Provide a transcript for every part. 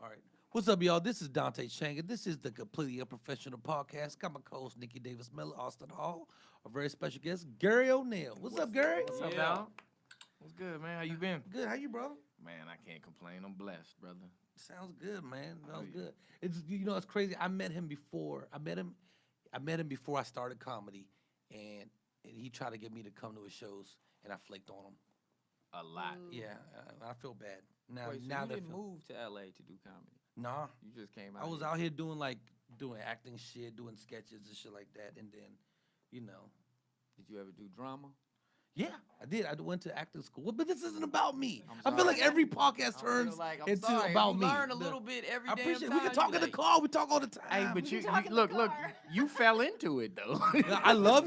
All right. What's up, y'all? This is Dante Chang, and this is the Completely Unprofessional Podcast. Got my co-host Nicky Davis Miller, Austin Hall, a very special guest, Gary O'Neill. What's up, Gary? What's up, dog? What's good, man? How you been? Good. How you, bro? Man, I can't complain. I'm blessed, brother. Sounds good, man. Sounds yeah. good. It's crazy. I met him before. I met him before I started comedy, and he tried to get me to come to his shows, and I flaked on him. A lot. Yeah, I feel bad now. Wait, so now you that didn't move to LA to do comedy? Nah, You just came out. I was here. out here doing acting shit, doing sketches and shit like that, and then, you know. Did you ever do drama? Yeah, I did. I went to acting school, but this isn't about me. I'm I feel sorry. like every podcast I turns feel like, I'm into sorry, about you me. learn a little bit every I damn appreciate it. time. We can talk in the car. We talk all the time. Hey, but you talk in the look, car. you fell into it though. I love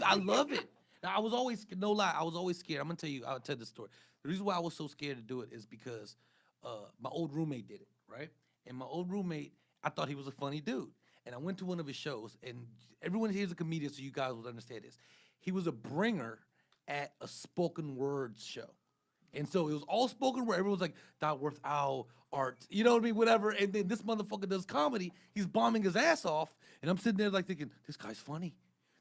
it. Now, I was always, no lie, I was always scared. I'll tell the story. The reason why I was so scared to do it is because my old roommate did it, right? And my old roommate, I thought he was a funny dude. And I went to one of his shows, and everyone here's a comedian, so you guys will understand this. He was a bringer at a spoken word show. And so it was all spoken word. Everyone's like, "That worth our art." You know what I mean? Whatever. And then this motherfucker does comedy. He's bombing his ass off. And I'm sitting there like thinking, this guy's funny.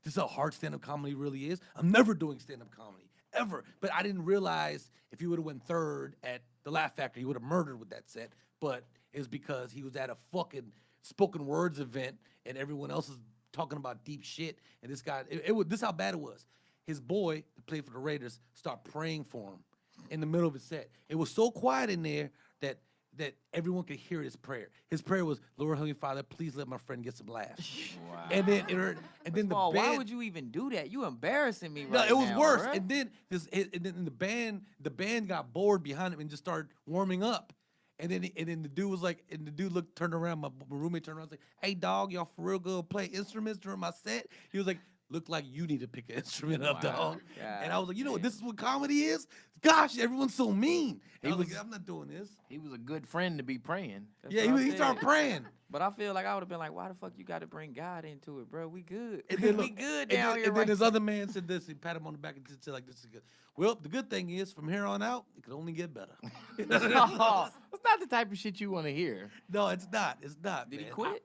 This is how hard stand-up comedy really is. I'm never doing stand-up comedy, ever. But I didn't realize if he would have went third at the Laugh Factory, he would have murdered with that set. But it was because he was at a fucking spoken words event and everyone else is talking about deep shit. And this guy, this is how bad it was. His boy, that played for the Raiders, started praying for him in the middle of his set. It was so quiet in there that everyone could hear his prayer. His prayer was, "Lord Heavenly Father, please let my friend get some laughs." Wow. And then the Paul, band. why would you even do that? You embarrassing me No, right it was now, worse. bruh. And then the band got bored behind him and just started warming up. And then the dude was like, and the dude turned around. My roommate turned around and was like, "Hey, dog, y'all for real good play instruments during my set?" He was like, "Look like you need to pick an instrument up, Wow. dog." And I was like, "You know what? God This is what comedy is. Gosh, everyone's so mean." He I was was- like, "I'm not doing this." He was a good friend to be praying. That's Yeah, what I he said. started praying. But I feel like I would have been like, why the fuck you got to bring God into it, bro? We good. And then we look, good and down then, here, and right? then this other man said this. He patted him on the back and said like, "This is good." Well, the good thing is, from here on out, it could only get better. No, it's not the type of shit you want to hear. No, it's not. It's not. Did he man. quit?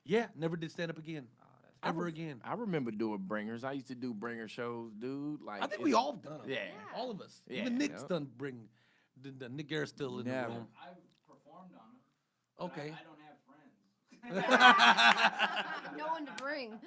Yeah, never did stand up again. Ever again. I remember doing bringers. I used to do bringer shows, dude. Like I think we all done them. Yeah. All of us. Yeah. Even Nick's Yep. done bring. The Nick Garrett's still in Never. the room. I performed on it. But Okay. I don't have friends. No one to bring.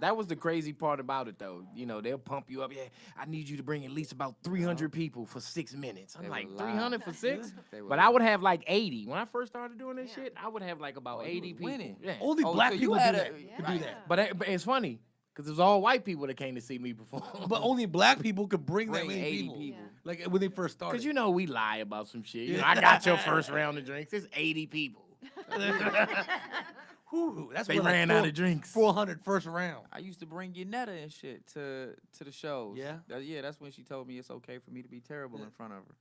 That was the crazy part about it, though. You know, they'll pump you up. Yeah, I need you to bring at least about 300 people for 6 minutes. I'm They like, were 300 for 6? They were But I would have like 80. When I first started doing this Yeah. shit, I would have like about Oh, you 80 was people. winning. Yeah. Only Oh, black so you people do had that. a- Could do Yeah. that. But it's funny because it was all white people that came to see me perform. But only black people could bring that Bring many 80 people. people. Yeah. Like when they first started. Because you know we lie about some shit. You know, Yeah. I got your first round of drinks. It's 80 people. Whew, that's They what, like, ran out of drinks. 400 first round. I used to bring Yanetta and shit to the shows. Yeah? Yeah, that's when she told me it's okay for me to be terrible in front of her.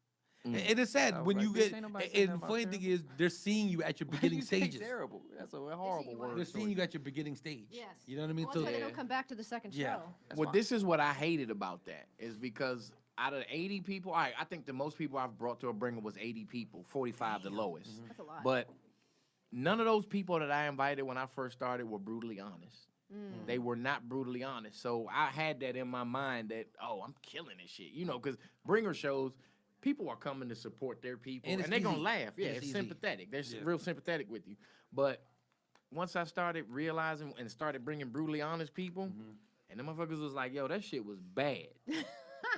And it's sad I was when like, you "Bitch, get. ain't nobody saying And the nothing funny about thing is, they're seeing you at your beginning You say stages. terrible. That's a horrible you word. are. They're seeing you at your beginning stage. Yes. You know what I mean? Well, that's why they Yeah. don't come back to the second Yeah. show. That's Well, fine. this is what I hated about that is because out of 80 people, I think the most people I've brought to a bringer was 80 people, 45 the lowest. That's a lot. But none of those people that I invited when I first started were brutally honest. They were not brutally honest. So I had that in my mind that, oh, I'm killing this shit. You know, because bringer shows, people are coming to support their people. And And, it's they're going easy. to laugh. Yeah, And it's it's easy. sympathetic. They're Yeah. real sympathetic with you. But once I started realizing and started bringing brutally honest people, and the motherfuckers was like, yo, that shit was bad.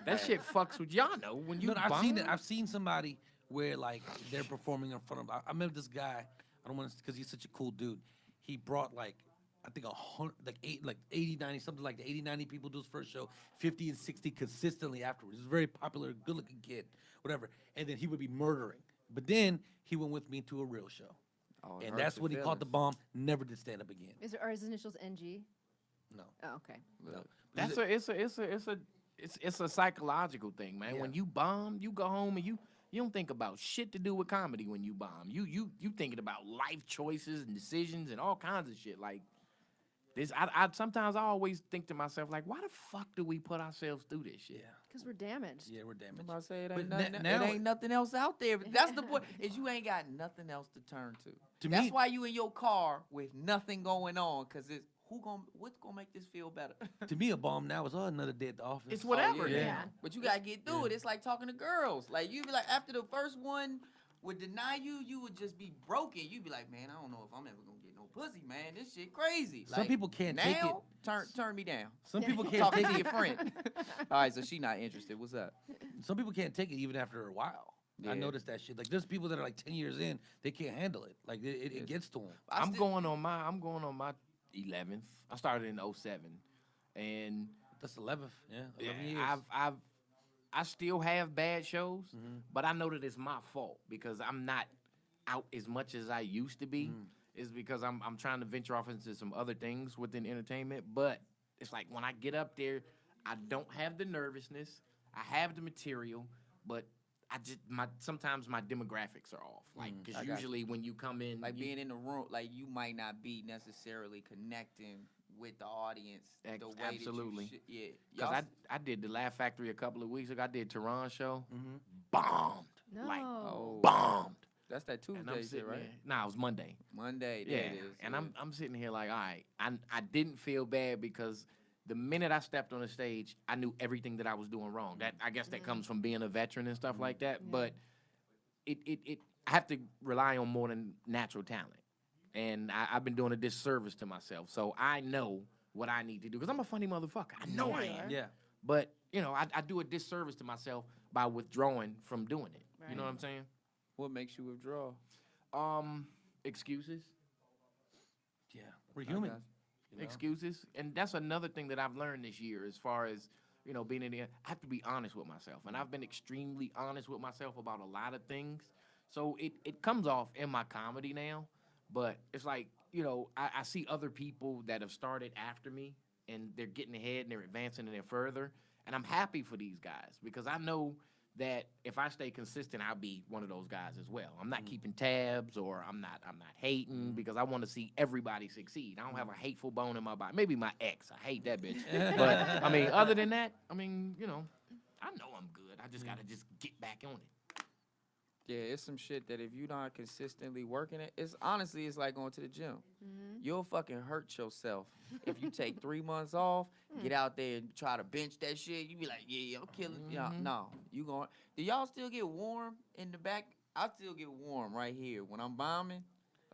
That shit fucks with y'all know when you No, I've seen it. bomb. I've seen somebody where like they're performing in front of. I remember this guy. I don't want to because he's such a cool dude. He brought like I think 100, like 80, 90, something like that. 80, 90 people to his first show, 50 and 60 consistently afterwards. He's a very popular, good-looking kid, whatever. And then he would be murdering. But then he went with me to a real show, Oh, it and hurts that's your when he caught the feelings. bomb. Never did stand up again. Are his initials NG? No, Oh, okay. no. That's it's a psychological thing, man. Yeah. When you bomb, you go home and you don't think about shit to do with comedy when you bomb. You thinking about life choices and decisions and all kinds of shit. Like this, I sometimes I always think to myself like, why the fuck do we put ourselves through this shit? Yeah. Because we're damaged. Yeah, we're I'm damaged. about to say it But ain't, na- nothing, now- it ain't nothing else out there. That's the point. Is you ain't got nothing else to turn to. To That's me- why you in your car with nothing going on. Cause it's what's gonna make this feel better? To me, a bomb now is another day at the office. It's whatever. yeah. now. Yeah. But you gotta get through it. It's like talking to girls. Like you be like after the first one would deny you, you would just be broken. You'd be like, man, I don't know if I'm ever gonna get no pussy, man. This shit crazy. Some Like, people can't now, take it. Turn me down. Some people can't Talking take to it. your friend. All right, so she not interested. What's up? Some people can't take it even after a while. Yeah. I noticed that shit. Like there's people that are like 10 years in, they can't handle it. Like it Yes. gets to them. I'm going on my 11th. I started in 07. And That's 11th. Yeah, 11 yeah, years. I still have bad shows, Mhm. but I know that it's my fault because I'm not out as much as I used to be. Is because I'm trying to venture off into some other things within entertainment. But it's like when I get up there, I don't have the nervousness. I have the material, but I just sometimes my demographics are off. Like I because got you. usually when you come in, Like you- being in the room, like you might not be necessarily connecting with the audience the way Absolutely. that you should. Yeah, Because y'all I did the Laugh Factory a couple of weeks ago. I did Tehran show. Mhm. Bombed. No. Like, Oh. bombed. that's that And Tuesday I'm shit, sitting right? there. Nah, it was Monday. Monday, Yeah. there it is. And yeah. I'm sitting here like, all right. I didn't feel bad because the minute I stepped on the stage, I knew everything that I was doing wrong. That I guess that comes from being a veteran and stuff like that. Yeah. But it I have to rely on more than natural talent. And I've been doing a disservice to myself. So I know what I need to do because I'm a funny motherfucker. I know I Yeah, you am. are. Yeah. But, you know, I do a disservice to myself by withdrawing from doing it. You know what I'm saying? What makes you withdraw? Excuses. Yeah. We're human. got you know? Excuses. And that's another thing that I've learned this year as far as, you know, being in the, I have to be honest with myself. And I've been extremely honest with myself about a lot of things. So it comes off in my comedy now. But it's like, you know, I see other people that have started after me and they're getting ahead and they're advancing and they're further. And I'm happy for these guys because I know that if I stay consistent, I'll be one of those guys as well. I'm not keeping tabs or I'm not hating because I want to see everybody succeed. I don't have a hateful bone in my body. Maybe my ex. I hate that bitch. But I mean, other than that, I mean, you know, I know I'm good. I just gotta just get back on it. Yeah, it's some shit that if you're not consistently working it, it's honestly it's like going to the gym. You'll fucking hurt yourself if you take 3 months off, get out there and try to bench that shit. You be like, yeah, I'm killing. Yeah, no, you going? Do y'all still get warm in the back? I still get warm right here when I'm bombing.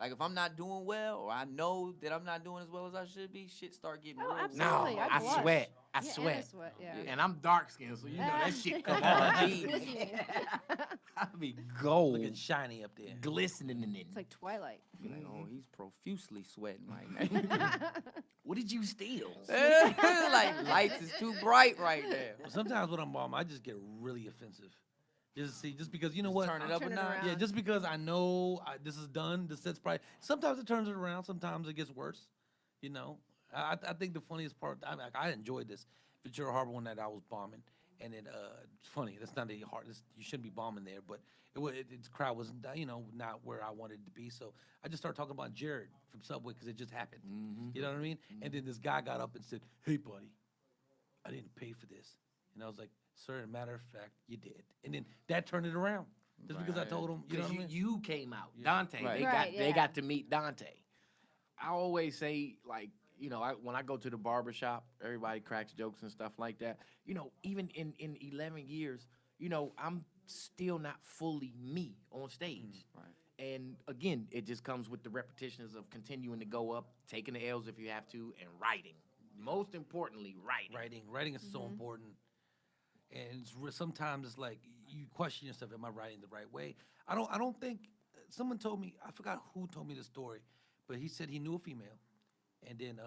Like if I'm not doing well or I know that I'm not doing as well as I should be, shit start getting Oh, real. absolutely. No, I I blush. sweat. I Yeah, sweat. And I sweat. Yeah. Yeah. And I'm dark skinned, so you know that shit come Yeah. on. Jeez. I be gold, Looking shiny up there. glistening in it. It's like Twilight. Be like, oh, he's profusely sweating right now. What did you steal? Like lights is too bright right now. Sometimes when I'm bomb, I just get really offensive. Just because you know Just what? turn it up Turn a it notch. around. Yeah, just because I know this is done, the set's probably. Sometimes it turns it around. Sometimes it gets worse. You know, I think the funniest part. I enjoyed this Ventura Harbor one that I was bombing, and it it's funny. That's not the hardest. You shouldn't be bombing there, but its crowd was not where I wanted it to be. So I just started talking about Jared from Subway because it just happened. You know what I mean? And then this guy got up and said, "Hey, buddy, I didn't pay for this," and I was like, "Sir, as a matter of fact, you did." And then that turned it around. Just because I Right. told him, you know Because what I mean? you came out. Yeah. Dante, Right. they Right, they yeah. got to meet Dante. I always say, like, you know, when I go to the barber shop, everybody cracks jokes and stuff like that. You know, even in 11 years, you know, I'm still not fully me on stage. Right. And again, it just comes with the repetitions of continuing to go up, taking the L's if you have to, and writing. Most importantly, writing. Writing is so important, and sometimes it's like you question yourself: Am I writing the right way? I don't think. Someone told me, I forgot who told me the story, but he said he knew a female, and then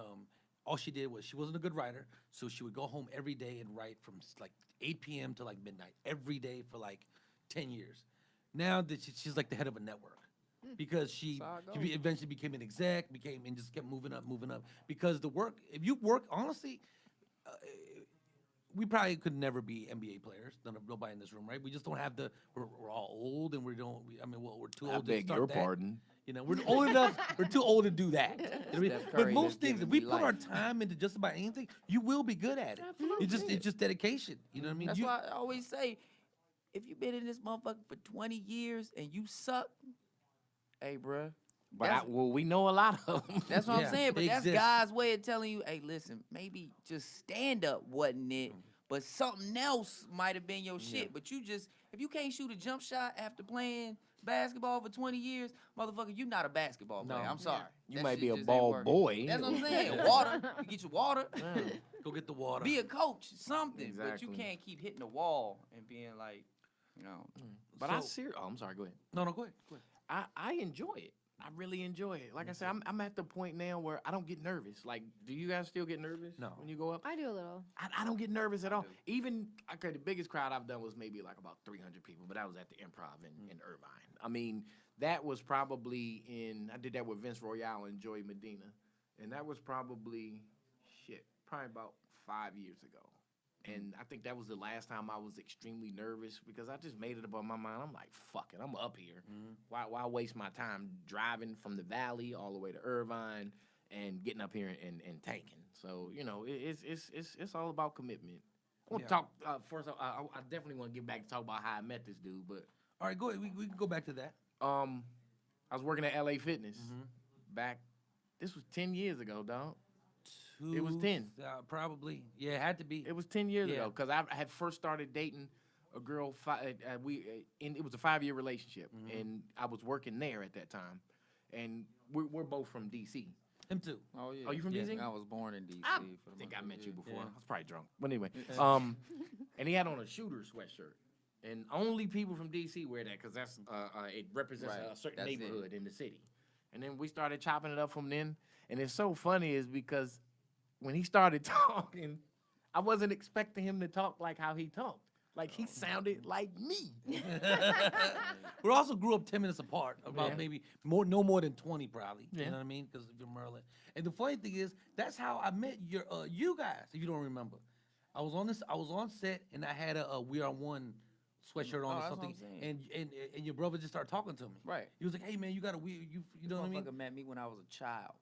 all she did was she wasn't a good writer, so she would go home every day and write from like 8 p.m. to like midnight every day for like 10 years. Now that she's like the head of a network. Because she That's how it goes. eventually became an exec, and just kept moving up. Because the work, if you work, honestly, we probably could never be NBA players. Nobody in this room, right? We just don't have we're all old and we're too I old to beg start your that. pardon. You know, we're old enough. We're too old to do that. You know what I mean? Steph But Curry most has things, if given we me put our life. time into just about anything, you will be good at it. It's just dedication. You know what I mean? That's You- why I always say, if you've been in this motherfucker for 20 years and you suck, hey, bruh. But we know a lot of them. That's what Yeah, I'm saying. But they that's exist. God's way of telling you, hey, listen, maybe just stand up wasn't it, but something else might have been your shit. But you just, if you can't shoot a jump shot after playing basketball for 20 years, motherfucker, you not a basketball player. No. I'm sorry. You That might shit be a just ain't ball working. boy. That's what I'm saying. Water. You get your water. Go get the water. Be a coach, something. But Exactly. you can't keep hitting the wall and being like, you know. But So- I'm sorry. Go ahead. No, go ahead. Go ahead. I enjoy it. I really enjoy it. Like I said, I'm at the point now where I don't get nervous. Like, do you guys still get nervous No. when you go up? I do a little. I don't get nervous at all. Even the biggest crowd I've done was maybe like about 300 people, but that was at the Improv in Irvine. I mean, that was probably I did that with Vince Royale and Joey Medina, and that was probably about 5 years ago. And I think that was the last time I was extremely nervous because I just made it up on my mind. I'm like, fuck it, I'm up here. Why waste my time driving from the Valley all the way to Irvine and getting up here and tanking? So, you know, it's all about commitment. I want to talk, first, I definitely want to get back to talk about how I met this dude, but All right, go ahead. We can go back to that. I was working at LA Fitness back, this was 10 years ago, dog. It was 10. Probably. Yeah, it had to be. It was 10 years Yeah. ago because I had first started dating a girl. And it was a 5-year relationship, and I was working there at that time. And we're both from DC. Him too. Oh, yeah. Oh, you from DC? I was born in DC. I for the think most I met part, you yeah. before. Yeah. I was probably drunk, but anyway. And he had on a shooter sweatshirt, and only people from DC wear that because that's it represents Right. a certain That's it. neighborhood in the city. And then we started chopping it up from then. And it's so funny is because when he started talking, I wasn't expecting him to talk like how he talked. Like he sounded like me. We also grew up 10 minutes apart, about Yeah. maybe no more than 20 probably. You Yeah. know what I mean? Because you're Merlin. And the funny thing is, that's how I met you guys. If you don't remember, I was on set and I had a We Are One sweatshirt on or that's what something, I'm saying. and your brother just started talking to me. Right. He was like, "Hey man, you got a you know what I mean?" Motherfucker met me when I was a child.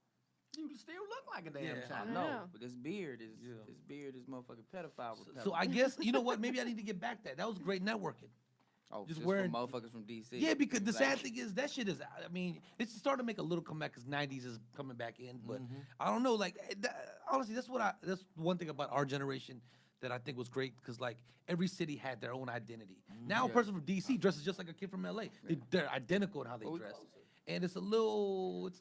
You still look like a damn Yeah. I child. know, Yeah. but this beard is Yeah. motherfucking pedophile. So I guess you know what? Maybe I need to get back that. That was great networking. just just for wearing- motherfuckers from DC. Yeah, because the Like, sad thing is that shit is. I mean, it's starting to make a little comeback because '90s is coming back in. But I don't know. Like honestly, that's one thing about our generation that I think was great because like every city had their own identity. Now a person from DC dresses just like a kid from LA. They're identical in how they Well, we dress, closer. and it's a little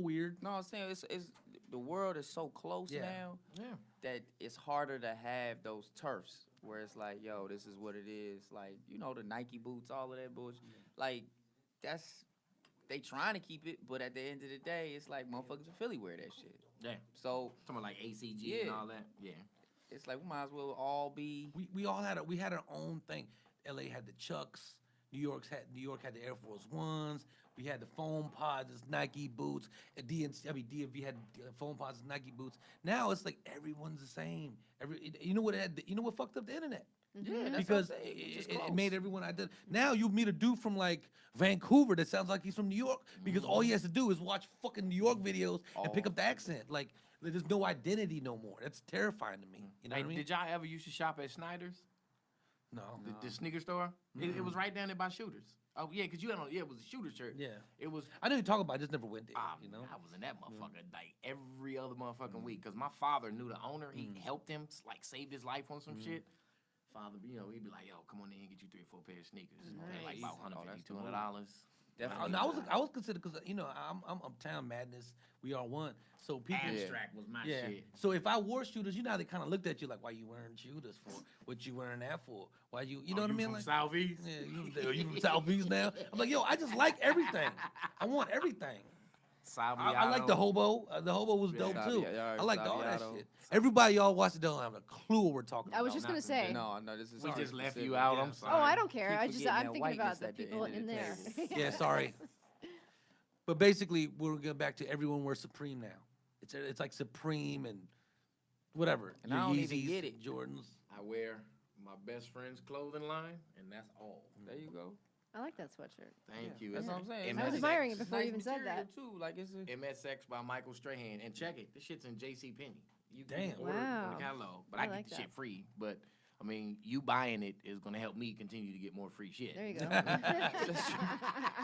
weird. No, I'm saying it's the world is so close Yeah. now Yeah. that it's harder to have those turfs where it's like, yo, this is what it is. Like, you know, the Nike boots, all of that bullshit. Like, they trying to keep it, but at the end of the day, it's like motherfuckers in Philly wear that shit. Yeah. So Talking about like ACG and Yeah. all that. Yeah. it's like we might as well all be. We all had our own thing. LA had the Chucks. New York had the Air Force Ones. We had the foam pods, Nike boots. DMV had foam pods, Nike boots. Now it's like everyone's the same. You know what fucked up the internet? Yeah, that's Because what I'm saying. It's just it close. made everyone identical. Now you meet a dude from like Vancouver that sounds like he's from New York because all he has to do is watch fucking New York videos and pick up the accent. Like there's no identity no more. That's terrifying to me. You know Hey, what I mean? did y'all ever used to shop at Snyder's? No. The sneaker store? It was right down there by Shooters. Oh, yeah, because you had on, it was a Shooter shirt. Yeah. It was, I know you talk about it, I just never went there. You know? I was in that motherfucker like every other motherfucking week because my father knew the owner. He helped him, like, saved his life on some shit. Father, you know, he'd be like, yo, come on in and get you 3 or 4 pair of sneakers. Pay like about Oh, that's the $150, move. $200. Definitely. No, I was considered because I'm Uptown Madness. We are one. So people. Abstract was my Yeah. shit. So if I wore shooters, you know how they kind of looked at you like, why you wearing shooters for? What you wearing that for? Why you know what I mean? From Like, Southeast? yeah, you from Southeast now? I'm like, yo, I just like everything. I want everything. I like the hobo. The hobo was dope too. Saviano, I liked all that Saviano. shit. Everybody y'all watch it don't have a clue what we're talking about. I was just gonna say. No, this is. We sorry, just left specific. you out. Yeah. I'm sorry. Oh, I don't care. Keep I'm forgetting that thinking about whiteness the at the people end of in the there. table. Yeah, sorry. But basically, we're going back to everyone wears Supreme now. It's like Supreme and whatever. And Your I don't even Yeezys, get it. Jordans. I wear my best friend's clothing line, and that's all. There you go. I like that sweatshirt. Thank you. That's It's what I'm saying. I was MSX. admiring it It's before you nice even said material, that. too. Like it's a. MSX by Michael Strahan. And check it. This shit's in J.C. Penney. You Damn. can order it Wow. from the catalog. But I I get like the that. shit free. But, I mean, you buying it is going to help me continue to get more free shit. There you go.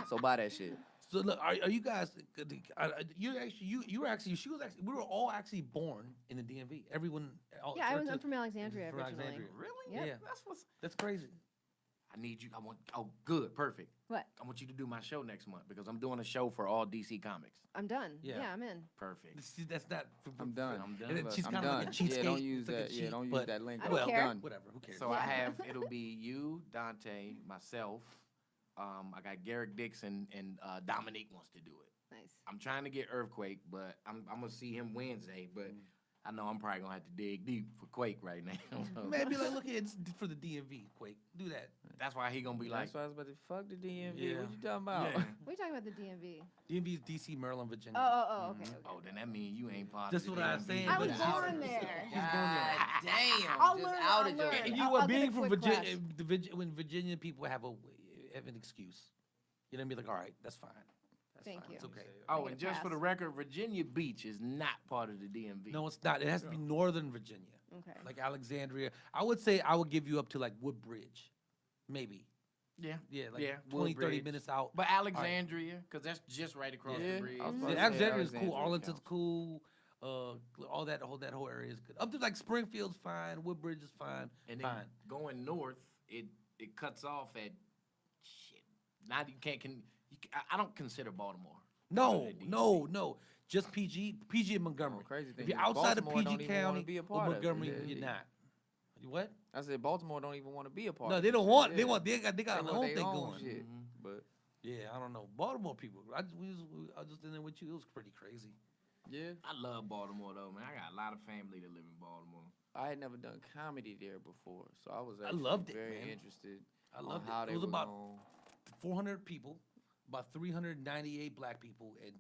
So buy that shit. So look, are you guys? You were actually. She was actually. We were all actually born in the DMV. Everyone. All, Yeah, church- I'm from Alexandria from originally. Alexandria. Really? Yep. Yeah. That's what's... That's crazy. I need you. I want... Oh, good. Perfect. What? I want you to do my show next month because I'm doing a show for all DC Comics. I'm done. Yeah. Yeah, I'm in. Perfect. That's not. I'm done. I'm done. And then Look, she's I'm kind of like a done. cheapskate. Yeah, don't use It's like a that. Yeah, cheat, don't use but- that link. I don't I'm care. done. Whatever. Who cares? So Yeah. I have, it'll be you, Dante, myself. I got Garrick Dixon and Dominique wants to do it. Nice. I'm trying to get Earthquake, but I'm gonna see him Wednesday. But I know I'm probably gonna have to dig deep for Quake right now. So Maybe like look at it for the DMV. Quake. Do that. that's why he gonna be like, That's why I was about to fuck the DMV. Yeah. What you talking about? yeah. What are you talking about the DMV? DMV is DC, Maryland, Virginia. Okay. Oh, then that means you ain't part That's of the what I'm DMV. saying, I was but born there. He's going there. God damn. I'll just learn, outed I'll your learn. ass. And you I'll are get a being from quick Virginia. class. When Virginia people have an excuse, you know, be like, all right, that's fine. That's Thank fine. you. It's okay. Oh, I and get a just for the pass. record, Virginia Beach is not part of the DMV. No, it's not. It has to be Northern Virginia, Okay. like Alexandria. I would say I would give you up to like Woodbridge, maybe. Yeah. Yeah, like Yeah, 20, 30 Woodbridge. minutes out. But Alexandria, because that's just right across Yeah, the bridge. I was about Yeah, to say Alexandria is cool. Alexandria Arlington's counts. cool. All that whole area is good. Up to like Springfield's fine. Woodbridge is fine. And then Fine. going north, it cuts off at shit. Now you can't. I don't consider Baltimore. No, part of the no, no. Just PG and Montgomery. Oh, crazy thing If you're is outside of Baltimore PG don't even wanna County be a or part of it. Montgomery, Yeah, you're yeah. not. You what? I said Baltimore don't even want to be a part. No, of they this don't shit. want. Yeah. They got their want own they thing own going. shit. Mhm. But Yeah, I don't know. Baltimore people. I was just in there with you. It was pretty crazy. yeah, I love Baltimore though, man. I got a lot of family that live in Baltimore. I had never done comedy there before, so I was I actually loved it, very man. interested. I on loved how it. they It was were about gonna- 400 people, about 398 black people, and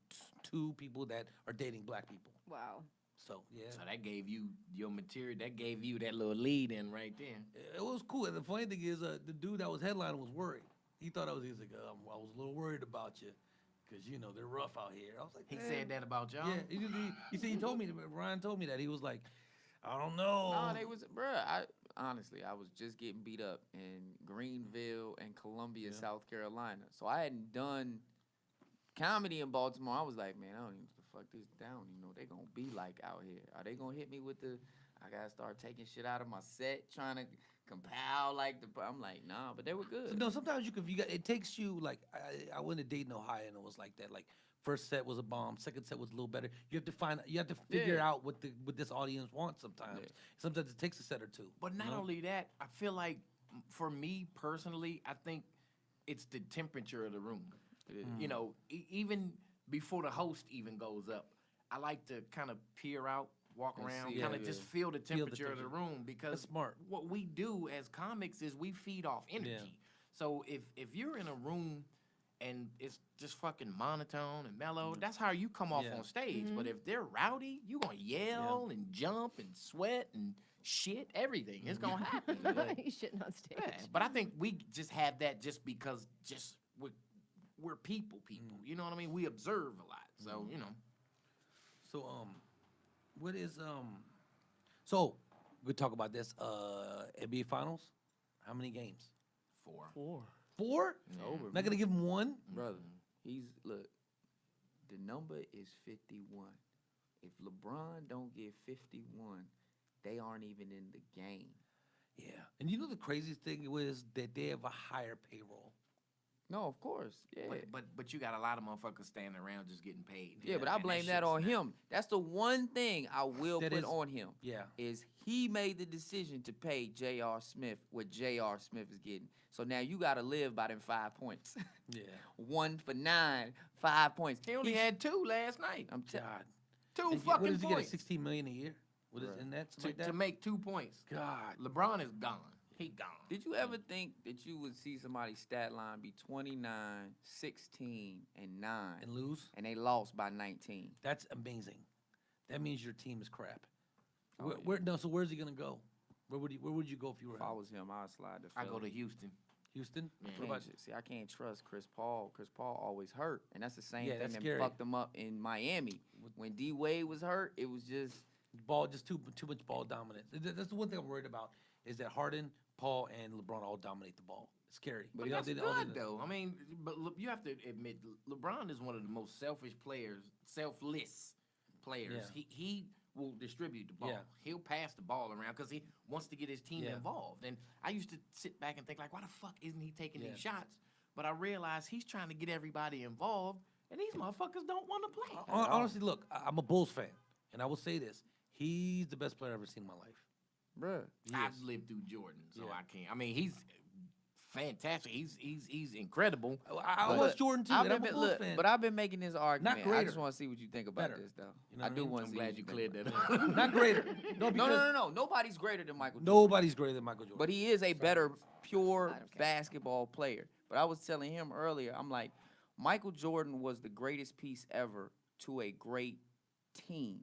two people that are dating black people. Wow. So yeah, So that gave you your material. That gave you that little lead in right there. it was cool. And the funny thing is, the dude that was headlining was worried. He thought he was like, I was a little worried about you, because you know they're rough out here. I was like, He "Man." said that about y'all. Yeah, he said he told me. Ryan told me that he was like, I don't know. No, they was, bruh. I honestly, I was just getting beat up in Greenville and Columbia, Yeah. South Carolina. So I hadn't done comedy in Baltimore. I was like, man, I don't even fuck this down. You know, they gonna be like out here. Are they gonna hit me with the? I gotta start taking shit out of my set, trying to compile like the. I'm like, nah, but they were good. So, no, sometimes it takes you like I went to Dayton, Ohio, and it was like that. Like first set was a bomb, second set was a little better. You have to figure Yeah. out what this audience wants. Sometimes, Yeah. sometimes it takes a set or two. But not you know? only that, I feel like for me personally, I think it's the temperature of the room. It is. You know, even before the host even goes up, I like to kind of peer out, walk And around, see kind it, of just yeah. feel the Feel the temperature of the temperature. room because That's smart. what we do as comics is we feed off energy. So if you're in a room and it's just fucking monotone and mellow, that's how you come off Yeah. on stage. But if they're rowdy, you gonna yell and jump and sweat and shit, everything. It's gonna happen. You shitting on stage. Yeah, but I think we just have that just because we're people. You know what I mean? We observe a lot. So, you know. So what is So we talk about this. NBA Finals. How many games? 4. 4? It's over. Not gonna give him one. Brother, look, the number is 51. If LeBron don't get 51, they aren't even in the game. Yeah, and you know the craziest thing was that they have a higher payroll. No, of course. Yeah. But you got a lot of motherfuckers standing around just getting paid. Yeah, but I And blame that shit's on not- him. That's the one thing I will That put is- on him. Yeah. Is he made the decision to pay J.R. Smith what J.R. Smith is getting. So now you got to live by them 5 points. Yeah. 1 for 9, 5 points. He only had 2 last night. I'm telling God. 2 And fucking what does he get? points 16 million a year? What is Bruh. in that? to, Something like that? to make 2 points. God. LeBron is gone. He gone. Did you ever think that you would see somebody's stat line be 29, 16, and 9, And lose? and they lost by 19? That's amazing. That means your team is crap. Oh, yeah. So where's he gonna go? Where would you go if you were If him? I was him, I'd slide to I Philly. go to Houston. Houston. Yeah. What about See, I can't trust Chris Paul. Chris Paul always hurt, and that's the same Yeah, thing that's that scary. fucked him up in Miami. When D Wade was hurt, it was just ball? Just too much ball dominance. That's the one thing I'm worried about is that Harden, Paul, and LeBron all dominate the ball. It's scary. But You know, that's they- good all they- though. I mean, but you have to admit, LeBron is one of the most selfish players, selfless players. Yeah. He will distribute the ball. Yeah. He'll pass the ball around because he wants to get his team Yeah. involved. And I used to sit back and think like, why the fuck isn't he taking Yeah. these shots? But I realized he's trying to get everybody involved, and these motherfuckers don't want to play. Honestly, look, I'm a Bulls fan, and I will say this: he's the best player I've ever seen in my life. bruh. He I've is. lived through Jordan, so Yeah. I can't. I mean, he's fantastic. He's incredible. I But was Jordan too. I've And I'm been, a Bulls look, fan. but I've been making this argument. I greater. just want to see what you think about Better. this, though. You know I what I do mean? want to I'm see. glad what you think cleared about that it. up. Not greater. No, because No. Nobody's greater than Michael Jordan. nobody's greater than Michael Jordan. But he is a better pure I don't care. basketball player. But I was telling him earlier, I'm like, Michael Jordan was the greatest piece ever to a great team.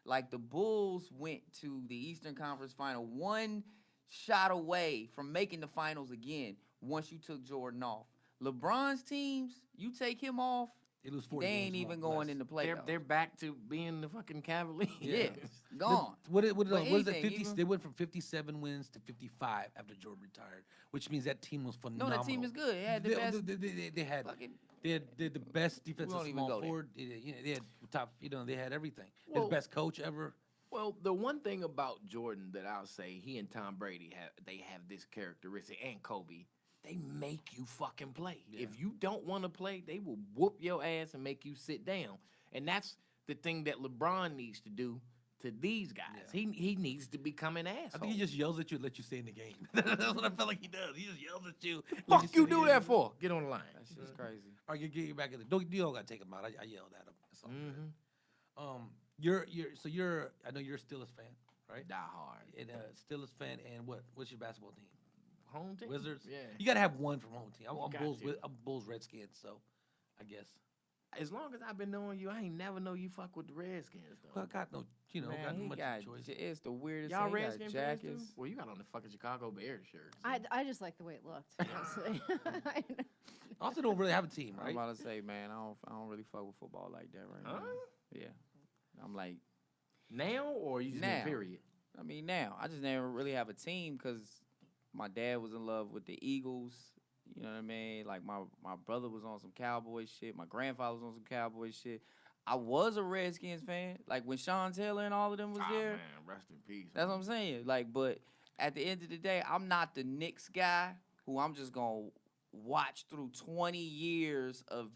Like the Bulls went to the Eastern Conference Final one shot away from making the finals again once you took Jordan off. LeBron's teams, you take him off, they lose 40 they ain't games even more, going less. in the playoffs. They're back to being the fucking Cavaliers. Yeah, gone. What is But it? anything, 50, even- they went from 57 wins to 55 after Jordan retired, which means that team was No, phenomenal. that team is good. It had the best. They had fucking, they had the best defensive won't even small go there. forward. They had top. They had everything. They had Well- the best coach ever. Well, the one thing about Jordan that I'll say, he and Tom Brady have this characteristic, and Kobe. They make you fucking play. Yeah. If you don't want to play, they will whoop your ass and make you sit down. And that's the thing that LeBron needs to do to these guys. Yeah. He needs to become an asshole. I think he just yells at you and lets you stay in the game. That's what I felt like he does. He just yells at you. fuck you do that for? Get on the line. that shit's crazy. All right, get you back in the. You don't gotta take him out. I yelled at him. That's all good. Mm-hmm. You're. I know you're a Steelers fan, right? Die hard. And Steelers fan, and what's your basketball team? Home team. Wizards. Yeah. You gotta have one from home team. I'm got Bulls. to. I'm Bulls Redskins. So, I guess. As long as I've been knowing you, I ain't never know you fuck with the Redskins though. Well, I got no. Man, got he much got, choice. it's the weirdest Y'all thing. He got Redskins fans too? jackets. Well, you got on the fucking Chicago Bears shirt. I just like the way it looked, honestly. I also don't really have a team, I'm right? about to say, man, I don't really fuck with football like that right Huh? now. Yeah, I'm like, Now or you just Now. mean period? I mean, now I just never really have a team because my dad was in love with the Eagles. You know what I mean? Like my brother was on some Cowboy shit. My grandfather was on some Cowboy shit. I was a Redskins fan. Like when Sean Taylor and all of them was there. Man, rest in peace. That's what I'm saying. Like, but at the end of the day, I'm not the Knicks guy who I'm just gonna watch through 20 years of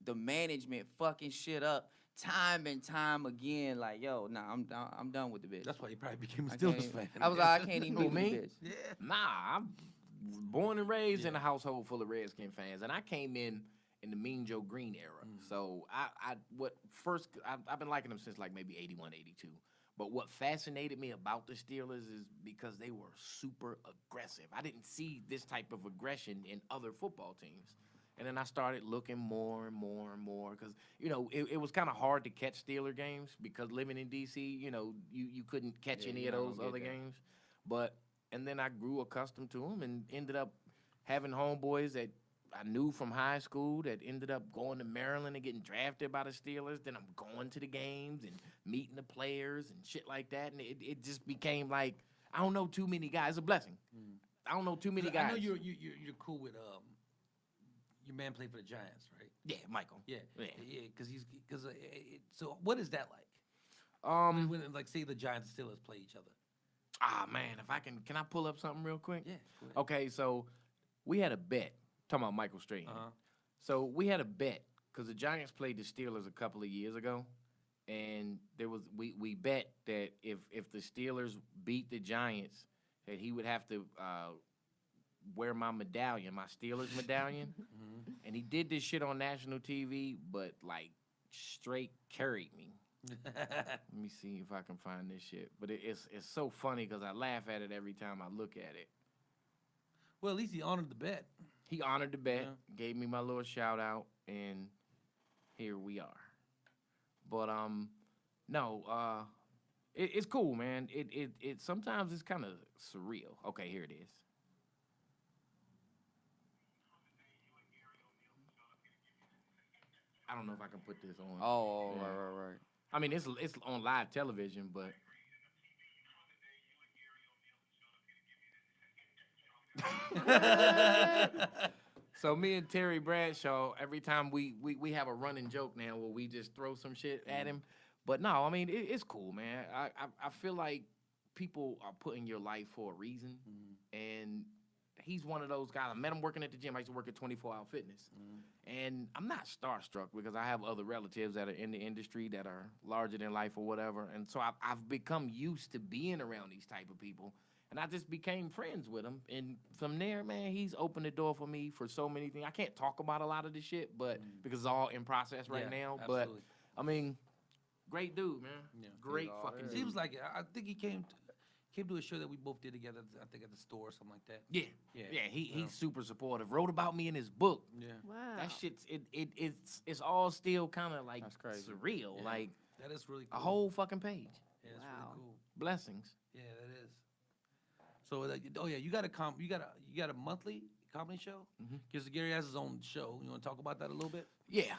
the management fucking shit up time and time again. Like, yo, nah, I'm done with the bitch. That's why he probably became a I Steelers can't- fan. I was like, I can't even Who, be with me? the bitch. Yeah. Nah, I'm born and raised in Yeah. a household full of Redskin fans, and I came in the Mean Joe Green era. So I've been liking them since like maybe 81, 82. But what fascinated me about the Steelers is because they were super aggressive. I didn't see this type of aggression in other football teams. And then I started looking more and more and more because, it was kind of hard to catch Steeler games because living in D.C., you couldn't catch Yeah, any you're of not those gonna other get that. games. And then I grew accustomed to them and ended up having homeboys that I knew from high school that ended up going to Maryland and getting drafted by the Steelers. Then I'm going to the games and meeting the players and shit like that. And it just became like, I don't know too many guys. It's a blessing. I don't know too many guys. I know you're cool with your man played for the Giants, right? Yeah, Michael. Yeah, Yeah. because so what is that like? When like say the Giants and Steelers play each other. Man, if I can I pull up something real quick? Yeah. Go ahead. Okay, so we had a bet. Talking about Michael Strahan. Uh-huh. So we had a bet because the Giants played the Steelers a couple of years ago, and we bet that if the Steelers beat the Giants, that he would have to wear my medallion, my Steelers medallion, and he did this shit on national TV, but like straight carried me. Let me see if I can find this shit. But it's so funny because I laugh at it every time I look at it. Well, at least he honored the bet. He honored the bet, Yeah. gave me my little shout out, and here we are. But no, it's cool, man. It sometimes it's kind of surreal. Okay, here it is. don't know if I can put this on. Oh, Yeah. right. I mean, it's on live television, but. So me and Terry Bradshaw, every time we have a running joke now where we just throw some shit at him. But no, I mean it's cool, man. I feel like people are put in your life for a reason, and he's one of those guys. I met him working at the gym. I used to work at 24 Hour Fitness, and I'm not starstruck because I have other relatives that are in the industry that are larger than life or whatever, and so I've become used to being around these type of people. And I just became friends with him. And from there, man, he's opened the door for me for so many things. I can't talk about a lot of this shit, but because it's all in process right now. Absolutely. But, I mean, great dude, man. Yeah. Great He's fucking all dude. Seems like it. I think he came to a show that we both did together. I think at the store or something like that. Yeah. Yeah. He's super supportive. Wrote about me in his book. Yeah. Wow. That shit's, it's all still kind of like That's crazy. surreal. Yeah. Like That is really a cool. whole fucking page. Yeah, it's Wow. really cool. Blessings. Yeah, that is. So, you got a monthly comedy show? Mhm. Because Gary has his own show. You want to talk about that a little bit? Yeah,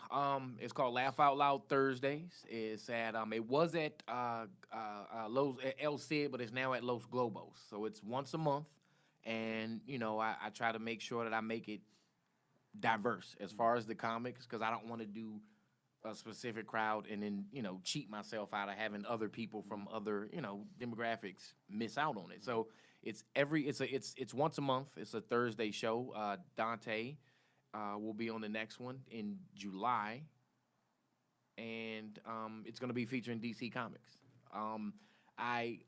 it's called Laugh Out Loud Thursdays. It's at it was at Los at El Cid, but it's now at Los Globos. So it's once a month, and I try to make sure that I make it diverse as far as the comics, because I don't want to do a specific crowd and then cheat myself out of having other people from other demographics miss out on it. So it's once a month. It's a Thursday show. Dante will be on the next one in July, and it's going to be featuring DC Comics. I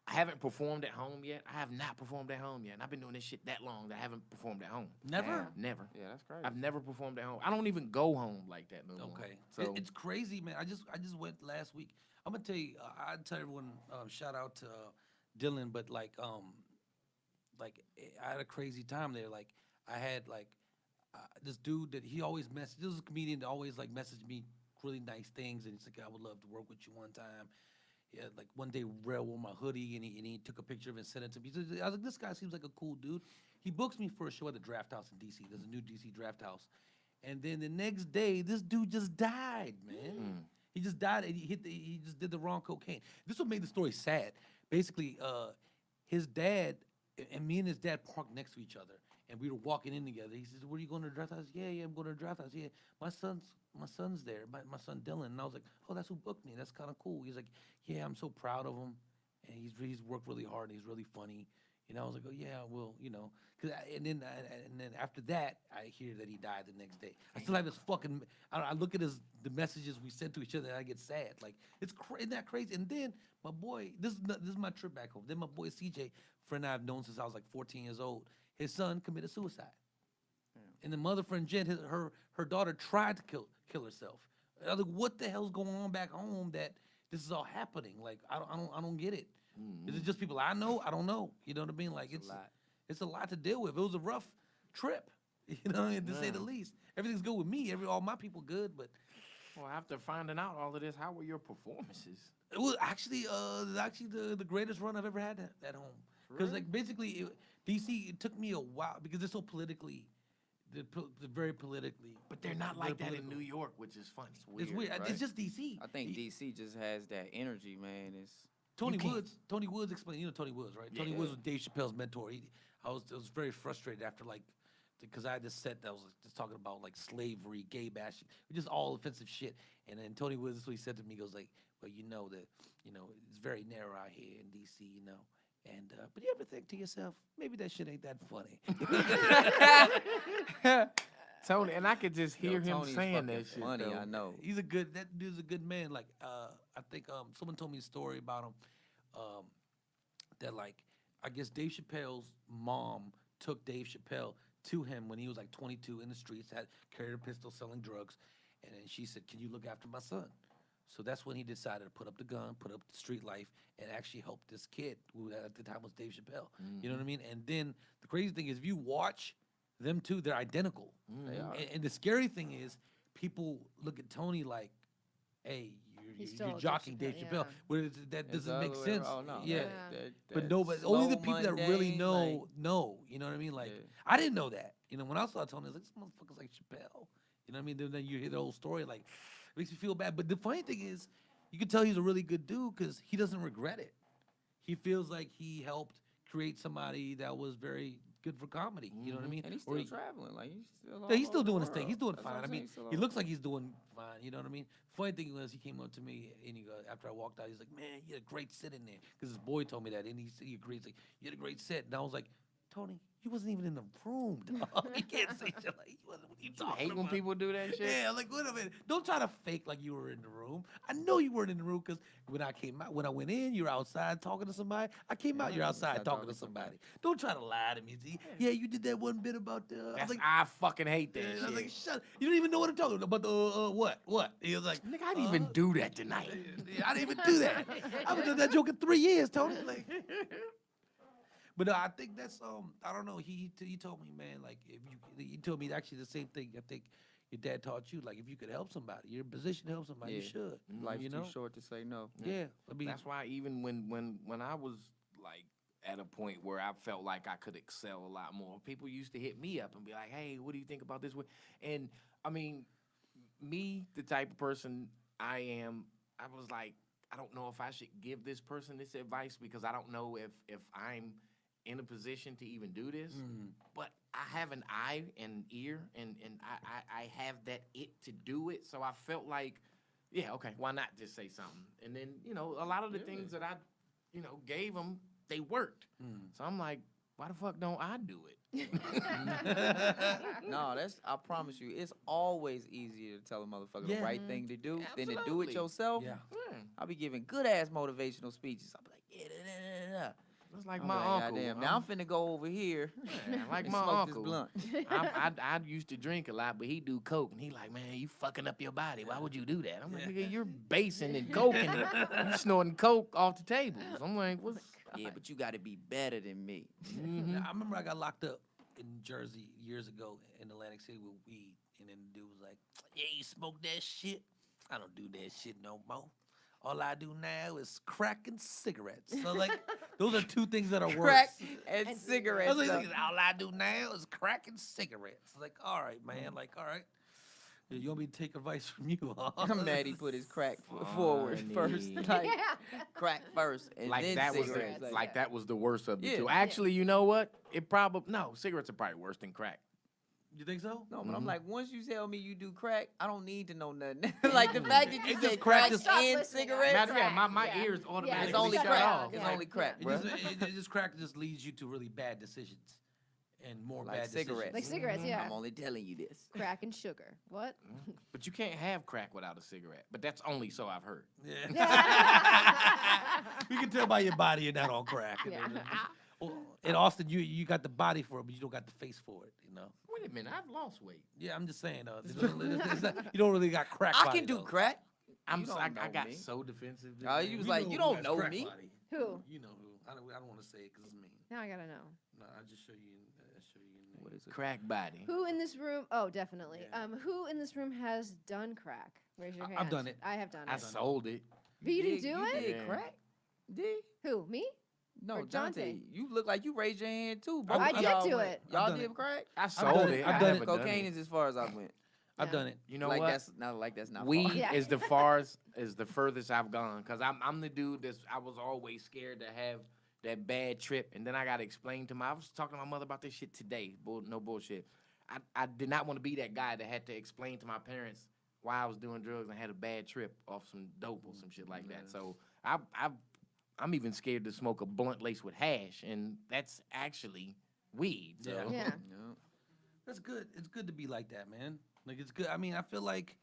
haven't performed at home yet. I have not performed at home yet, and I've been doing this shit that long that I haven't performed at home. Never? Never. Yeah, that's crazy. I've never performed at home. I don't even go home like that no more. Okay. So It's crazy, man. I just went last week. I'm gonna tell you. I'd tell everyone. Shout out to Dylan, but I had a crazy time there. Like I had this dude that he always messaged. This is a comedian that always messaged me really nice things, and he's like, I would love to work with you one time. Yeah, like one day Rel wore my hoodie and he took a picture of it and sent it to me. I was like, this guy seems like a cool dude. He books me for a show at the Draft House in DC. There's a new DC Draft House. And then the next day, this dude just died, man. He just died and he just did the wrong cocaine. This what made the story sad. Basically, his dad and me and his dad parked next to each other. And we were walking in together. He says, "Where are you going to the draft house?" Yeah, I'm going to the draft house. Yeah, my son's there. My son Dylan. And I was like, "Oh, that's who booked me. That's kind of cool." He's like, "Yeah, I'm so proud of him, and he's worked really hard. And he's really funny." I was like, "Oh yeah, well, and then after that, I hear that he died the next day. I still have this fucking. I look at the messages we sent to each other, and I get sad. Like isn't that crazy? And then my boy, this is my trip back home. Then my boy CJ, friend I've known since I was like 14 years old. His son committed suicide. And the mother friend Jen, her daughter tried to kill herself. I was like, what the hell's going on back home that this is all happening? Like, I don't get it. Is it just people I know? I don't know. You know what I mean? Like it's a lot to deal with. It was a rough trip, to say the least. Everything's good with me. All my people good, but well, after finding out all of this, how were your performances? it was actually the greatest run I've ever had at home. Because basically DC, it took me a while because they're so politically, they're very politically. But they're not like that in political. New York, which is funny. It's weird. right? It's just DC. I think DC just has that energy, man. It's Tony You can't- Woods. Tony Woods explained. Tony Woods, right? Tony Yeah. Woods was Dave Chappelle's mentor. I was very frustrated after because I had this set that was just talking about slavery, gay bashing, just all offensive shit. And then Tony Woods, this is what he said to me. He goes like, "Well, it's very narrow out here in DC, And but you ever think to yourself, maybe that shit ain't that funny?" Tony, and I could just hear him Tony's saying fucking that shit. funny, though. I know. That dude's a good man. I think someone told me a story about him, that I guess Dave Chappelle's mom took Dave Chappelle to him when he was 22 in the streets, carried a pistol, selling drugs, and then she said, "Can you look after my son?" So that's when he decided to put up the gun, put up the street life, and actually help this kid, who at the time was Dave Chappelle. You know what I mean? And then the crazy thing is, if you watch them two, they're identical. They are. And the scary thing is, people look at Tony like, "Hey, He's you're still Dave jocking Dave Chappelle, Chappelle." yeah. That It's doesn't the make other way sense. around. Oh, no, Yeah. that But only the slow, people that really mundane, know. You know what I mean? Yeah. I didn't know that. When I saw Tony, I was like, "This motherfucker's like Chappelle." You know what I mean? Then you hear the whole story, like, it makes me feel bad. But the funny thing is, you can tell he's a really good dude because he doesn't regret it. He feels like he helped create somebody that was very good for comedy. You know what I mean? And he's Or still traveling. Like he's still. yeah, he's all still over the doing his thing. world. He's doing That's what fine. I'm I saying, mean, he's still he all looks over. like he's doing fine. You know what I mean? Funny thing was, he came up to me and he goes, after I walked out, he's like, "Man, you had a great set in there." Because his boy told me that, and he agreed. He's like, "You had a great set." And I was like, "Tony, you wasn't even in the room, dog. You can't say shit like you wasn't. What are you I talking hate when about?" people do that shit. Yeah, like wait a minute. Don't try to fake like you were in the room. I know you weren't in the room because when I went in, you were outside talking to somebody. I came out, you're outside talking to somebody. Don't try to lie to me, Z. Yeah, you did that one bit about the. I was That's, like, I fucking hate that yeah, shit. I was like, shut. You don't even know what I'm talking about. What? What? He was like, Nigga, I didn't even do that tonight. yeah, I didn't even do that. I haven't done that joke in 3 years, Tony. Like, but I think that's I don't know. He told me, man, like if he told me actually the same thing. I think your dad taught you, like if you could help somebody, you're in a position to help somebody, you Yeah. should. Life's you too know? short to say no. Yeah, I mean, That's why even when I was like at a point where I felt like I could excel a lot more, people used to hit me up and be like, "Hey, what do you think about this?" And I mean, me, the type of person I am, I was like, I don't know if I should give this person this advice because I don't know if I'm in a position to even do this. But I have an eye and ear, and I have that it to do it. So I felt like, yeah, okay, why not just say something? And then, a lot of the things that I, gave them, they worked. So I'm like, why the fuck don't I do it? No, I promise you, it's always easier to tell a motherfucker the Yeah. right thing to do than to do Absolutely. it yourself. yeah. I'll be giving good ass motivational speeches. I'll be like, yeah, da, da, da, da. It's like I'm my like, uncle. goddamn, now I'm finna go over here Yeah, like and my smoke uncle. this blunt. I used to drink a lot, but he do coke, and he like, man, you fucking up your body. Why would you do that? I'm like, nigga, you're basing and coking, you snorting coke off the tables. I'm like, what's? Yeah, but you got to be better than me. Now, I remember I got locked up in Jersey years ago in Atlantic City with weed, and then the dude was like, "Yeah, you smoke that shit? I don't do that shit no more. All I do now is crack and cigarettes." So like, those are two things that are Crack worse. and And I cigarettes. was like, though. all I do now is crack and cigarettes. Like, all right, man. Like, all right. Yeah, you want me to take advice from you? Huh? I'm mad he put his crack forward first. Funny. Like, Yeah. crack first and Like then that was cigarettes. like that was the worst of the Yeah. two. Actually, you know what? Cigarettes are probably worse than crack. You think so? No, but I'm like, once you tell me you do crack, I don't need to know nothing. Like the fact that you It's said just crack crack just- Stop and listening. cigarettes, Matter of fact, Crack, my yeah. ears Yeah. automatically it's only shut crack. off. It's Yeah. only crack, It bro. just crack just leads you to really bad decisions and more Like bad cigarettes. Like decisions. cigarettes, yeah. I'm only telling you this. Crack and sugar. What? But you can't have crack without a cigarette. But that's only so I've heard. Yeah. We can tell by your body you're not on crack. Yeah. Well, in Austin, you got the body for it, but you don't got the face for it. You know. Wait a minute, I've lost weight. Yeah, I'm just saying. You don't really got crack. I body, can do though. crack. I'm You so, don't I know got me. so defensive. Oh, you was We like, know you who don't has know crack me. body. Who? You know who? I don't want to say it because it's mean. Now I gotta know. No, I'll just show you. Show you. In What is it? Crack body. Who in this room? Oh, definitely. Yeah. Who in this room has done crack? Raise your hand. I've done it. I have done I it. sold it. But you didn't do you it? Did Yeah. crack? Did? Who? Me? No, Or Dante. Dante? You look like you raised your hand too. I Both of did y'all do went. it. I've Y'all done did it. crack? I done sold it. it. I've I done it. haven't done Cocaine it. is as far as I went. I've Yeah. done it. You know like what? that's not like that's not Weed far. Yeah. is the furthest I've gone because I'm the dude I was always scared to have that bad trip, and then I got to explain to I was talking to my mother about this shit today. No bullshit. I did not want to be that guy that had to explain to my parents why I was doing drugs and had a bad trip off some dope or some shit like that. So I'm even scared to smoke a blunt laced with hash, and that's actually weed. So. Yeah. Yeah. No. That's good. It's good to be like that, man. Like it's good. I mean, I feel like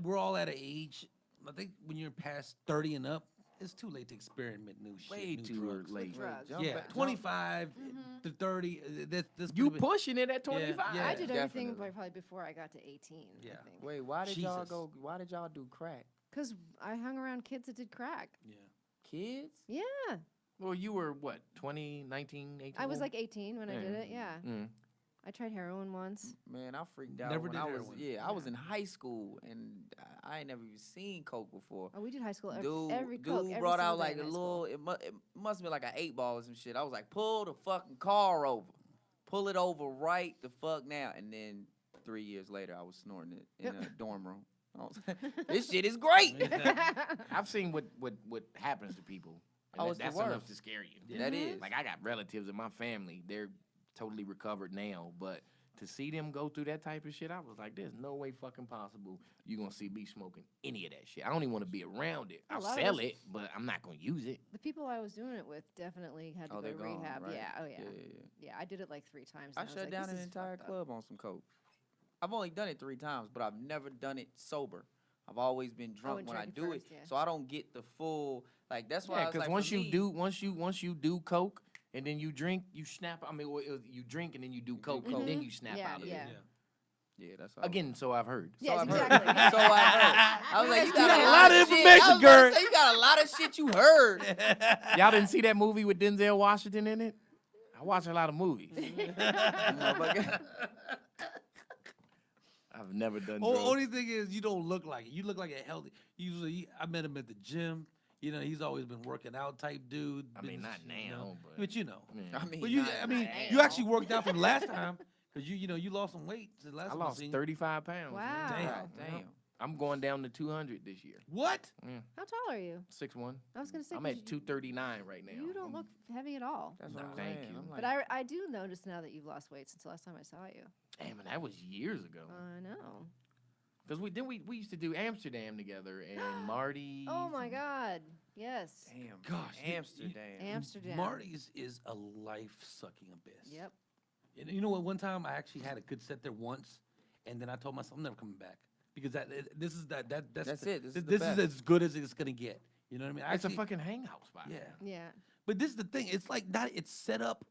we're all at an age. I think when you're past 30 and up, it's too late to experiment new shit. Way new too drugs. late. Drugs. Jump Yeah, back- 25 Mhm. to 30. That's You pretty much- pushing it at 25? yeah. I did everything Definitely. probably before I got to 18. Yeah. I think. Wait, why did y'all Jesus. go? Why did y'all do crack? Cause I hung around kids that did crack. Yeah. Kids? Yeah. Well, you were what, 20, 19, 18? I was like 18 when I did it. Yeah. Mm. I tried heroin once. Man, I freaked out Never when did I was heroin. I was in high school and I ain't never even seen coke before. Oh, we did high school. Dude, Every coke. dude every brought single out day like in a high school. little. It must have been like an 8-ball or some shit. I was like, pull the fucking car over, pull it over right the fuck now, and then 3 years later, I was snorting it in Yep. a dorm room. I was like, this shit is great. I've seen what happens to people. And Oh, it's the that's enough worst. to scare you. That is. Like I got relatives in my family, they're totally recovered now, but to see them go through that type of shit, I was like, there's no way fucking possible you gonna see me smoking any of that shit. I don't even want to be around it. A I'll lot of sell us- it, but I'm not gonna use it. The people I was doing it with definitely had to Oh, go they're to gone, rehab. right? Yeah. Oh yeah. Yeah. Yeah. I did it like 3 times. I and was shut like, down this an is entire fucked up. club on some coke. I've only done it 3 times, but I've never done it sober. I've always been drunk and when I drank do first, it, yeah. so I don't get the full. Like that's why. Yeah, I was because like, once for you me, do once you do coke and then you drink, you snap. I mean, well, you drink and then you do coke and then you snap Yeah, out of yeah. it. Yeah, that's how Again, so I've heard. Yes, I've heard. exactly. So I heard. I was like, you got got a a lot lot of of shit. information, I was about to Gert. say, you got a lot of shit you heard. Y'all didn't see that movie with Denzel Washington in it? I watch a lot of movies. Motherfucker. I've never done Oh, drugs. only thing is you don't look like it. You look like a healthy. Usually, I met him at the gym. You know, he's always been working out type dude. I mean, been, not you know, now, but you know. Yeah. I mean, But you, not I mean, now. you actually worked out from the last time because you lost some weight since the last I time I lost seen you. 35 pounds. man. Wow. Damn. God damn. I'm going down to 200 this year. What? How tall are you? 6'1". I was gonna say I'm 'cause at 239 right now. You don't look heavy at all. That's what I'm Thank saying. you. I'm But like, I do notice now that you've lost weight since the last time I saw you. Damn, and that was years ago. I know. Because we used to do Amsterdam together and Marty. Oh my God. Yes. damn, Gosh, Amsterdam. Amsterdam. Marty's is a life sucking abyss. Yep. And you know what? One time I actually had a good set there once, and then I told myself I'm never coming back because this is that's That's the- it. This is the this best. is as good as it's gonna get. You know what I mean? It's a Actually, fucking hangout spot. yeah. Yeah. But this is the thing. It's like not. It's set up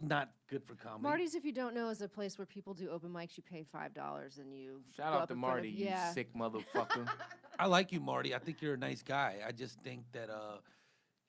not good for comedy. Marty's, if you don't know, is a place where people do open mics. You pay $5 and you Shout go out up to in front of- Marty, you yeah. sick motherfucker. I like you, Marty. I think you're a nice guy. I just think that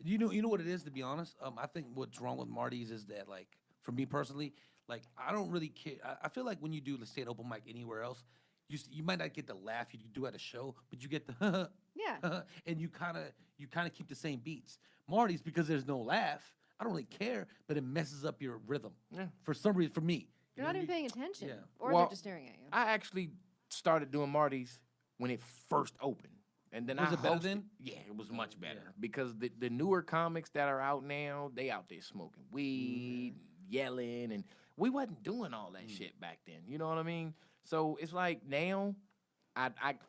you know what it is, to be honest. I think what's wrong with Marty's is that, like, for me personally, like, I don't really care. I feel like when you do, let's say, an open mic anywhere else, you might not get the laugh you do at a show, but you get the Yeah. and you kind of keep the same beats. Marty's, because there's no laugh, I don't really care, but it messes up your rhythm. Yeah. For some reason, for me. You're not even paying attention. Yeah. Or Well, they're just staring at you. I actually started doing Marty's when it first opened. And then Was I it better hosted- then? Yeah, it was much better. Yeah. Because the newer comics that are out now, they out there smoking weed, yelling, and we wasn't doing all that shit back then. You know what I mean? So it's like now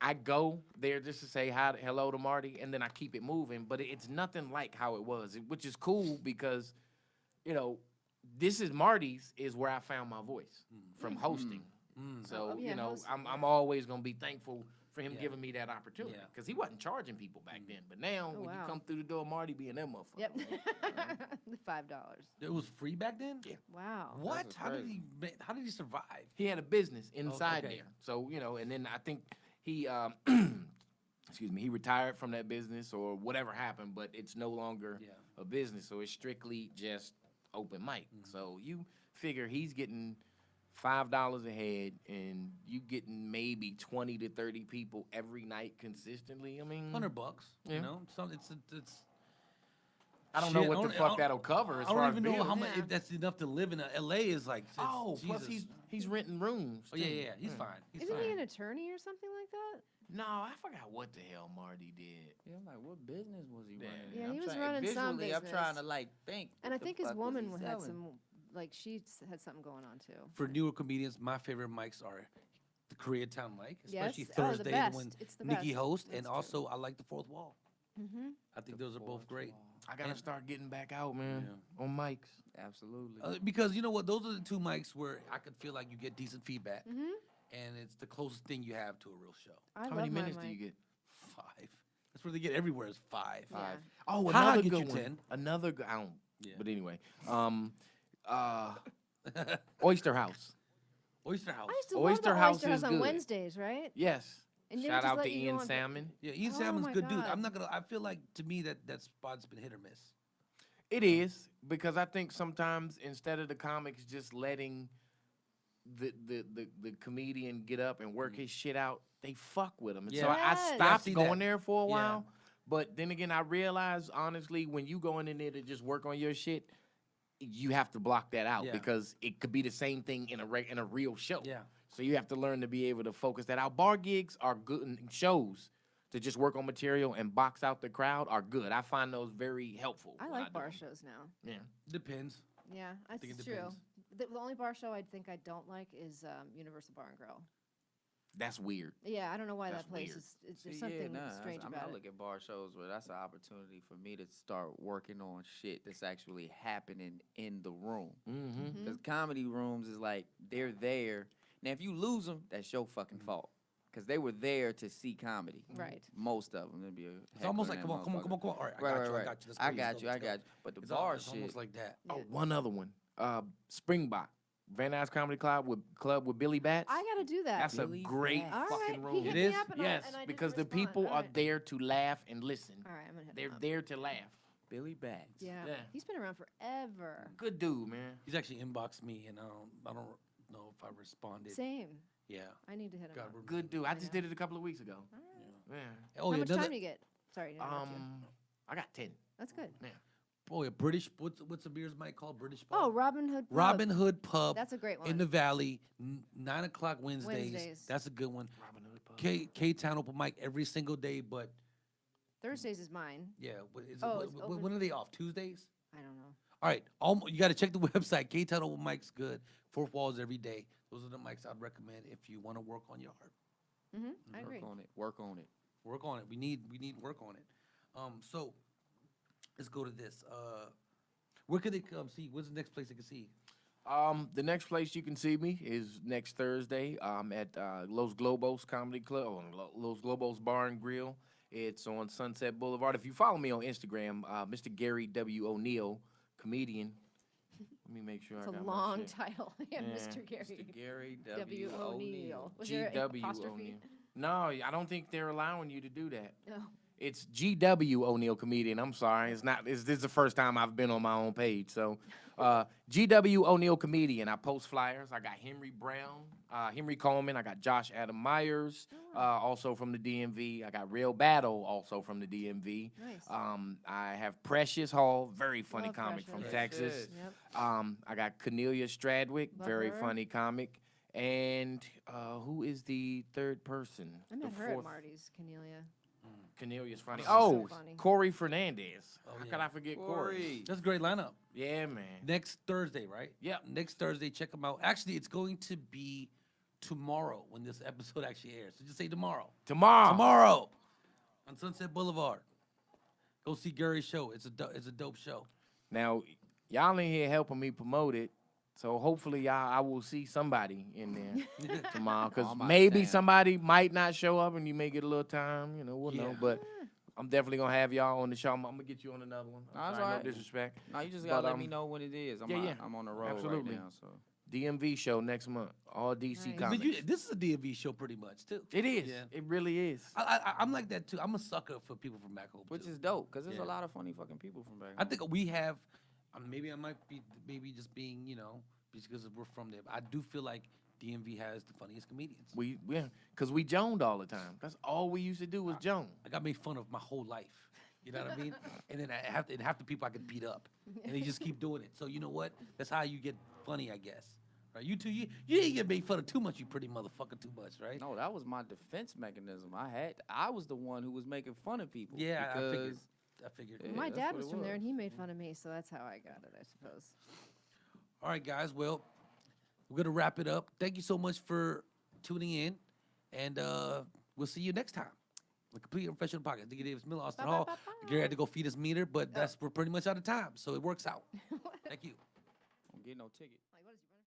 I go there just to say hi, hello to Marty, and then I keep it moving. But it's nothing like how it was, which is cool because, you know, this is Marty's is where I found my voice from hosting. So, yeah, you know, hosting, I'm always going to be thankful for him Yeah. giving me that opportunity Yeah. because he wasn't charging people back then. But now, Oh, when you wow. come through the door, Marty being that motherfucker. Yep. man. The $5. It was free back then? Yeah. Wow. What? what's How did crazy. how did he survive? He had a business inside okay. there. So, you know, and then I think he, excuse me, he retired from that business or whatever happened, but it's no longer Yeah. a business. So it's strictly just open mic. So you figure he's getting $5 a head and you getting maybe 20 to 30 people every night consistently. I mean, $100, Yeah. you know? it's I don't know shit, what I the don't- fuck that'll cover as I far don't as even know bills. how much Yeah. if that's enough to live in. LA is like Oh, Jesus. plus he's renting rooms. Oh yeah, too. yeah, he's fine. He's Isn't fine. he an attorney or something like that? No, I forgot what the hell Marty did. Yeah, I'm like, what business was he running? Yeah, I'm he was trying- running some visually, I'm trying to business. like think. And what I the think his fuck was he woman had selling? some, like, had something going on too. For newer comedians, my favorite mics are the Koreatown mic, especially Yes. Oh, the Thursday best. when It's the Nikki best. hosts, That's and true. also I like the Fourth Wall. Mm-hmm. I think those are both great. I gotta And- start getting back out, man, on mics. Absolutely. Because you know what, those are the two mics where I could feel like you get decent feedback, Mm-hmm. and it's the closest thing you have to a real show. I How love many my minutes do mic. you get? 5. That's where they get everywhere is 5. Yeah. Oh, How I another get good you one. 10? Another I don't. Yeah. But anyway, Oyster House. Oyster House. I used to Oyster love the House Oyster House is on good. Wednesdays, right? Yes. And they would Shout just out let to you go Ian on- Salmon. Yeah, Ian Oh Salmon's my good dude. God. I'm not gonna. I feel like to me that spot's been hit or miss. It is because I think sometimes instead of the comics just letting the comedian get up and work his shit out, they fuck with him. And so Yeah. I Yes. Yeah, I stopped see going that. there for a Yeah. while. But then again, I realized honestly, when you going in there to just work on your shit, you have to block that out Yeah. because it could be the same thing in a real show. Yeah. So you have to learn to be able to focus that out. Bar gigs are good, and shows to just work on material and box out the crowd are good. I find those very helpful. I when like do bar them. shows now. Yeah. Depends. Yeah, that's think it true. depends. The only bar show I think I don't like is Universal Bar and Grill. That's weird. Yeah, I don't know why That's that place weird. is. There's See, something yeah, nah, strange I mean, about I it. look at bar shows where that's an opportunity for me to start working on shit that's actually happening in the room. Mm-hmm. Because comedy rooms is like they're there. Now, if you lose them, that's your fucking fault. Because they were there to see comedy. Right. Most of them. There'd be a It's almost like, heckler come on, in come that on, come on, come on. All right, I Right, got right, you, right. I got you. Let's I go, let's got go, you, I let's go. got you. But the It's bar it's shit, almost like that. Oh, Yeah. one other one. Springbok. Van Nuys Comedy Club with Billy Bats. I gotta do that. That's Billy a great Bats. All right, fucking he room. hit It me is? up and Yes, I didn't because the respond. people All are right. there to laugh and listen. All right, I'm gonna hit They're him up. there to laugh. Billy Bats. Yeah. Yeah. He's been around forever. Good dude, man. He's actually inboxed me, and I don't know if I responded. Same. Yeah. I need to hit him Got up. room- Good dude. I I just know. did it a couple of weeks ago. All right. Yeah. Oh How yeah, much another. time you get? Sorry. to interrupt you. I got 10. That's good. Oh yeah, British. What's the beer's mic called? British. Pub? Oh, Robin Hood. Pub. Robin Hood Pub That's a great one. in the Valley. 9 o'clock Wednesdays. Wednesdays. That's a good one. Robin Hood Pub. K Town open mic every single day, but Thursdays is mine. yeah, what is it, Oh, it's open- when are they off? Tuesdays. I don't know. All right, you got to check the website. K Town open mic's good. Fourth walls every day. Those are the mics I'd recommend if you want to work on your art. Mm-hmm. I agree. Work on it. Work on it. Work on it. We need work on it. So let's go to this. Where could they come see? What's the next place they can see? The next place you can see me is next Thursday at Los Globos Comedy Club, or Los Globos Bar and Grill. It's on Sunset Boulevard. If you follow me on Instagram, Mr. Gary W. O'Neill, comedian. Let me make sure It's I a got my long shit. title. Yeah, Yeah. Mr. Gary. Mr. Gary W. W. O'Neill. Was there an G.W. apostrophe? O'Neill. No, I don't think they're allowing you to do that. No. It's G.W. O'Neill comedian. I'm sorry. It's not. This is the first time I've been on my own page. So, G.W. O'Neill comedian. I post flyers. I got Henry Brown, Henry Coleman. I got Josh Adam Myers, also from the DMV. I got Real Battle, also from the DMV. Nice. I have Precious Hall, very funny Love comic from Precious. Texas. Yep. I got Cornelia Stradwick, Love very her. funny comic. And who is the third person? I The met her at fourth- Marty's, Cornelia. Cornelia's funny. She's so Oh, funny. Corey Fernandez. Oh, How yeah. could I forget Corey? Corey. That's a great lineup. Yeah, man. Next Thursday, right? Yep. Next Thursday, check them out. Actually, it's going to be tomorrow when this episode actually airs. So just say tomorrow. Tomorrow. Tomorrow on Sunset Boulevard. Go see Gary's show. It's a dope show. Now, y'all in here helping me promote it. So hopefully I will see somebody in there tomorrow. Because Oh, I'm out of maybe town. somebody might not show up and you may get a little time. You know, we'll Yeah. know. But I'm definitely going to have y'all on the show. I'm going to get you on another one. Nah, it's Sorry, alright. no disrespect. No, you just gotta But, let me know when it is. yeah. I'm on the road Absolutely. right now, so. DMV show next month. All DC Nice. comics. But this is a DMV show pretty much too. It is. Yeah. It really is. I'm like that too. I'm a sucker for people from back home. Which too. is dope, because there's Yeah. a lot of funny fucking people from back I home. think we have. Maybe I might be just being just because we're from there. But I do feel like DMV has the funniest comedians. Because we joned all the time. That's all we used to do was jone. I got made fun of my whole life. You know what I mean? And then half the people I could beat up, and they just keep doing it. So you know what? That's how you get funny, I guess. Right? You two, you didn't get made fun of too much. You pretty motherfucker too much, right? No, that was my defense mechanism. I was the one who was making fun of people. Yeah, I figured. because I figured. Yeah, My that's dad what was it from there, was. and he made fun of me, so that's how I got it, I suppose. All right, guys. Well, we're gonna wrap it up. Thank you so much for tuning in, and we'll see you next time. The Complete Unprofessional Podcast. Nicky Davis Miller, Austin Hall. Gary had to go feed his meter, but we're pretty much out of time, so it works out. Thank you. don't get no ticket. Like, what is he running?